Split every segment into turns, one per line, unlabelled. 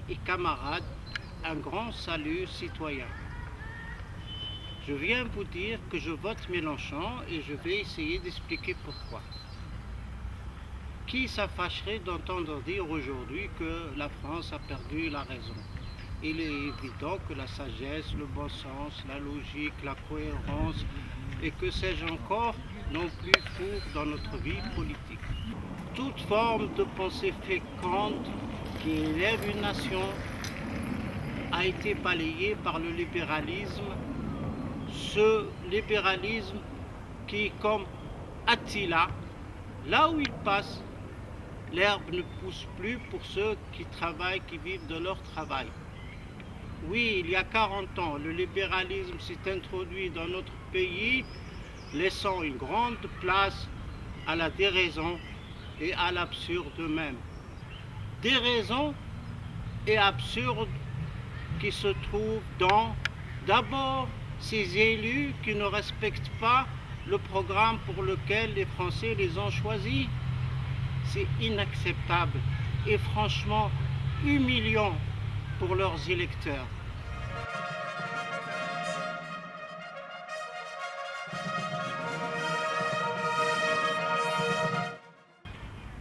et camarades, un grand salut citoyen. Je viens vous dire que je vote Mélenchon et je vais essayer d'expliquer pourquoi. Qui s'affacherait d'entendre dire aujourd'hui que la France a perdu la raison? Il est évident que la sagesse, le bon sens, la logique, la cohérence et que sais-je encore n'ont plus cours dans notre vie politique. Toute forme de pensée féconde qui élève une nation a été balayée par le libéralisme, ce libéralisme qui, comme Attila, là où il passe, l'herbe ne pousse plus pour ceux qui travaillent, qui vivent de leur travail. Oui, il y a 40 ans, le libéralisme s'est introduit dans notre pays, laissant une grande place à la déraison et à l'absurde même. Déraison et absurde qui se trouvent dans, d'abord, ces élus qui ne respectent pas le programme pour lequel les Français les ont choisis. C'est inacceptable et franchement humiliant pour leurs électeurs.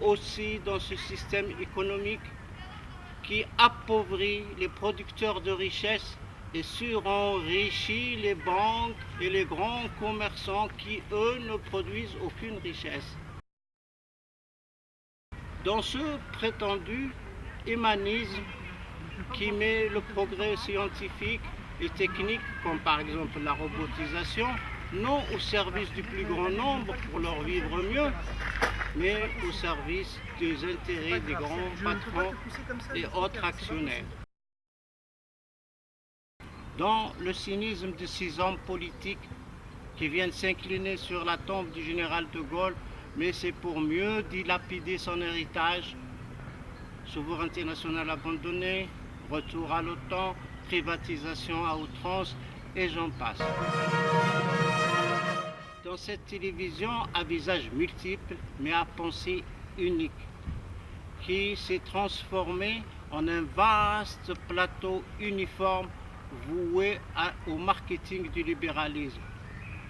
Aussi dans ce système économique qui appauvrit les producteurs de richesse et surenrichit les banques et les grands commerçants qui, eux, ne produisent aucune richesse. Dans ce prétendu humanisme qui met le progrès scientifique et technique, comme par exemple la robotisation, non au service du plus grand nombre pour leur vivre mieux, mais au service des intérêts des grands patrons et autres actionnaires. Dans le cynisme de ces hommes politiques qui viennent s'incliner sur la tombe du général de Gaulle, mais c'est pour mieux dilapider son héritage, souveraineté nationale abandonnée, retour à l'OTAN, privatisation à outrance, et j'en passe. Dans cette télévision à visage multiple, mais à pensée unique, qui s'est transformée en un vaste plateau uniforme voué au marketing du libéralisme,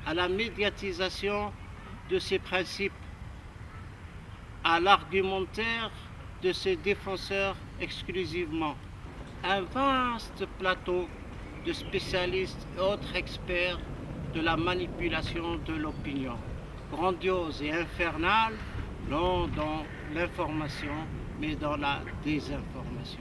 à la médiatisation de ses principes, à l'argumentaire de ses défenseurs exclusivement. Un vaste plateau de spécialistes et autres experts de la manipulation de l'opinion, grandiose et infernale, non dans l'information, mais dans la désinformation.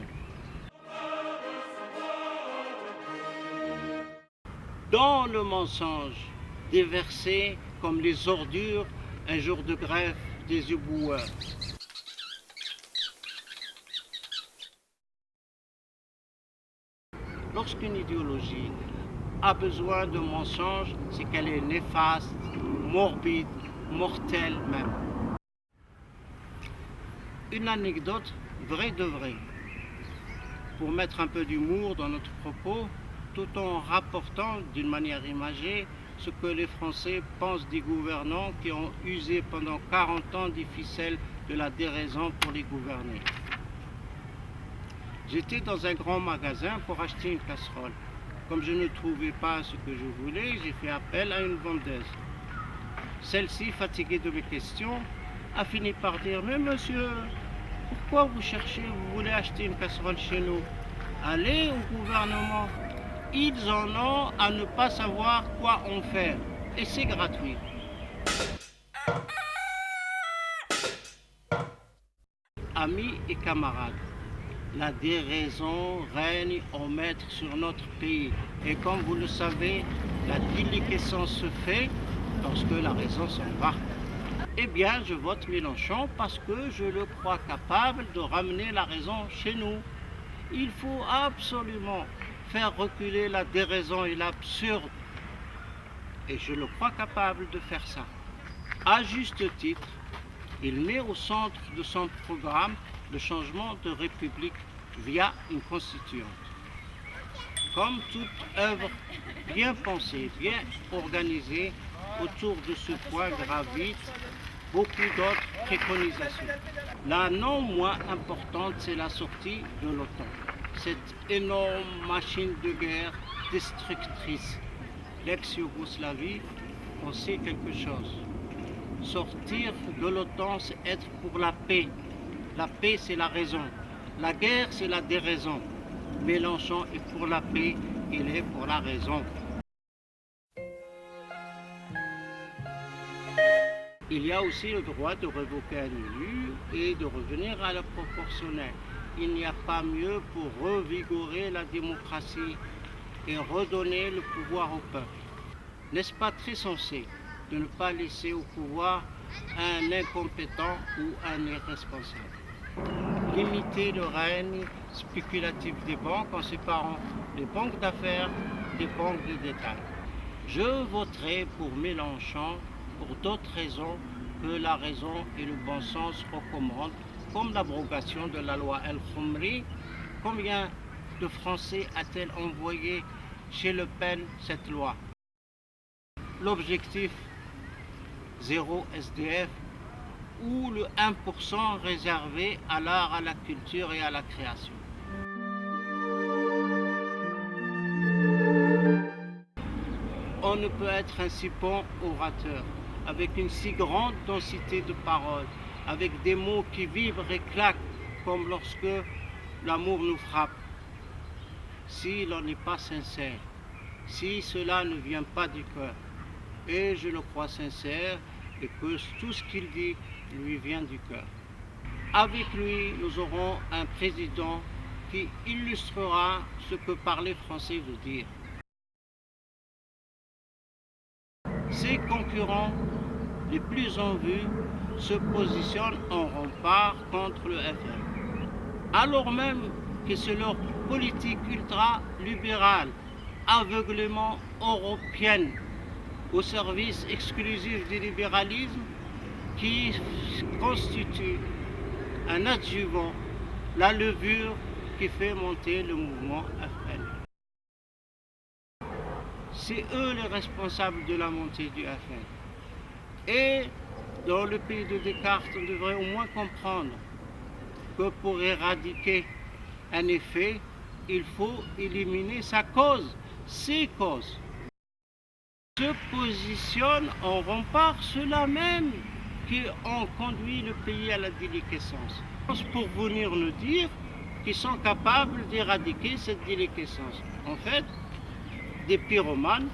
Dans le mensonge, déversé comme les ordures un jour de grève des éboueurs. Lorsqu'une idéologie a besoin de mensonges, c'est qu'elle est néfaste, morbide, mortelle même. Une anecdote vraie de vrai, pour mettre un peu d'humour dans notre propos, tout en rapportant d'une manière imagée ce que les Français pensent des gouvernants qui ont usé pendant 40 ans des ficelles de la déraison pour les gouverner. J'étais dans un grand magasin pour acheter une casserole. Comme je ne trouvais pas ce que je voulais, j'ai fait appel à une vendeuse. Celle-ci, fatiguée de mes questions, a fini par dire « Mais monsieur, pourquoi vous voulez acheter une casserole chez nous? Allez au gouvernement. Ils en ont à ne pas savoir quoi en faire. Et c'est gratuit. » Amis et camarades, la déraison règne en maître sur notre pays. Et comme vous le savez, la déliquescence se fait lorsque la raison s'en va. Eh bien, je vote Mélenchon parce que je le crois capable de ramener la raison chez nous. Il faut absolument faire reculer la déraison et l'absurde. Et je le crois capable de faire ça. À juste titre, il met au centre de son programme le changement de république via une constituante. Comme toute œuvre bien pensée, bien organisée, autour de ce point gravitent beaucoup d'autres préconisations. La non moins importante, c'est la sortie de l'OTAN. cette énorme machine de guerre destructrice. L'ex-Yougoslavie, on sait quelque chose. Sortir de l'OTAN, c'est être pour la paix. La paix, c'est la raison. La guerre, c'est la déraison. Mélenchon est pour la paix, il est pour la raison. Il y a aussi le droit de révoquer un élu et de revenir à la proportionnelle. Il n'y a pas mieux pour revigorer la démocratie et redonner le pouvoir au peuple. N'est-ce pas très sensé de ne pas laisser au pouvoir un incompétent ou un irresponsable? Limiter le règne spéculatif des banques en séparant les banques d'affaires des banques de détail. Je voterai pour Mélenchon pour d'autres raisons que la raison et le bon sens recommandent, comme l'abrogation de la loi El Khomri. Combien de Français a-t-elle envoyé chez Le Pen cette loi? L'objectif zéro SDF ou le 1% réservé à l'art, à la culture et à la création. On ne peut être un si bon orateur, avec une si grande densité de paroles, avec des mots qui vibrent et claquent, comme lorsque l'amour nous frappe, si l'on n'est pas sincère, si cela ne vient pas du cœur. Et je le crois sincère, et que tout ce qu'il dit lui vient du cœur. Avec lui, nous aurons un président qui illustrera ce que parler français veut dire. Ses concurrents les plus en vue se positionnent en rempart contre le FN, alors même que c'est leur politique ultra-libérale, aveuglément européenne, au service exclusif du libéralisme, qui constitue un adjuvant, la levure qui fait monter le mouvement FN. C'est eux les responsables de la montée du FN. Et dans le pays de Descartes, on devrait au moins comprendre que pour éradiquer un effet, il faut éliminer sa cause, ses causes. Se positionnent en rempart ceux-là même qui ont conduit le pays à la déliquescence, pour venir nous dire qu'ils sont capables d'éradiquer cette déliquescence. En fait, des pyromanes,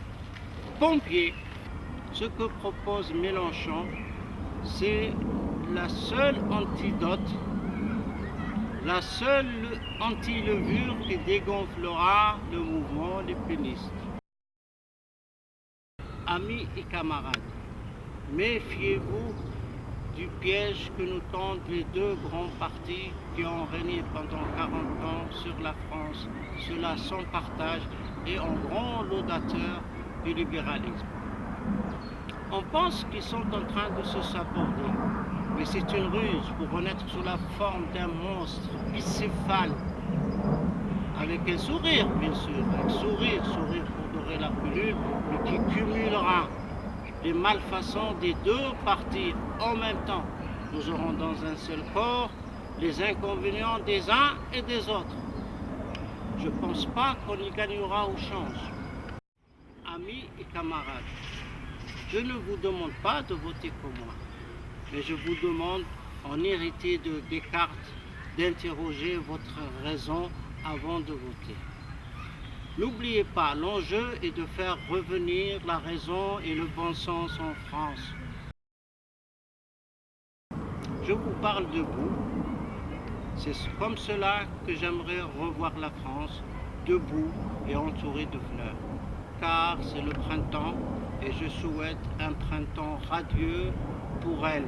pompiers. Ce que propose Mélenchon, c'est la seule antidote, la seule anti-levure qui dégonflera le mouvement des pénistes. Amis et camarades, méfiez-vous du piège que nous tendent les deux grands partis qui ont régné pendant 40 ans sur la France, cela sans partage et en grand laudateur du libéralisme. On pense qu'ils sont en train de se saborder, mais c'est une ruse pour renaître sous la forme d'un monstre bicéphale, avec un sourire bien sûr, un sourire pour dorer la pilule, mais qui cumulera les malfaçons des deux partis en même temps. Nous aurons dans un seul corps les inconvénients des uns et des autres. Je ne pense pas qu'on y gagnera au change. Amis et camarades, je ne vous demande pas de voter comme moi, mais je vous demande, en hérité de Descartes, d'interroger votre raison avant de voter. N'oubliez pas, l'enjeu est de faire revenir la raison et le bon sens en France. Je vous parle debout. C'est comme cela que j'aimerais revoir la France, debout et entourée de fleurs. Car c'est le printemps et je souhaite un printemps radieux pour elle.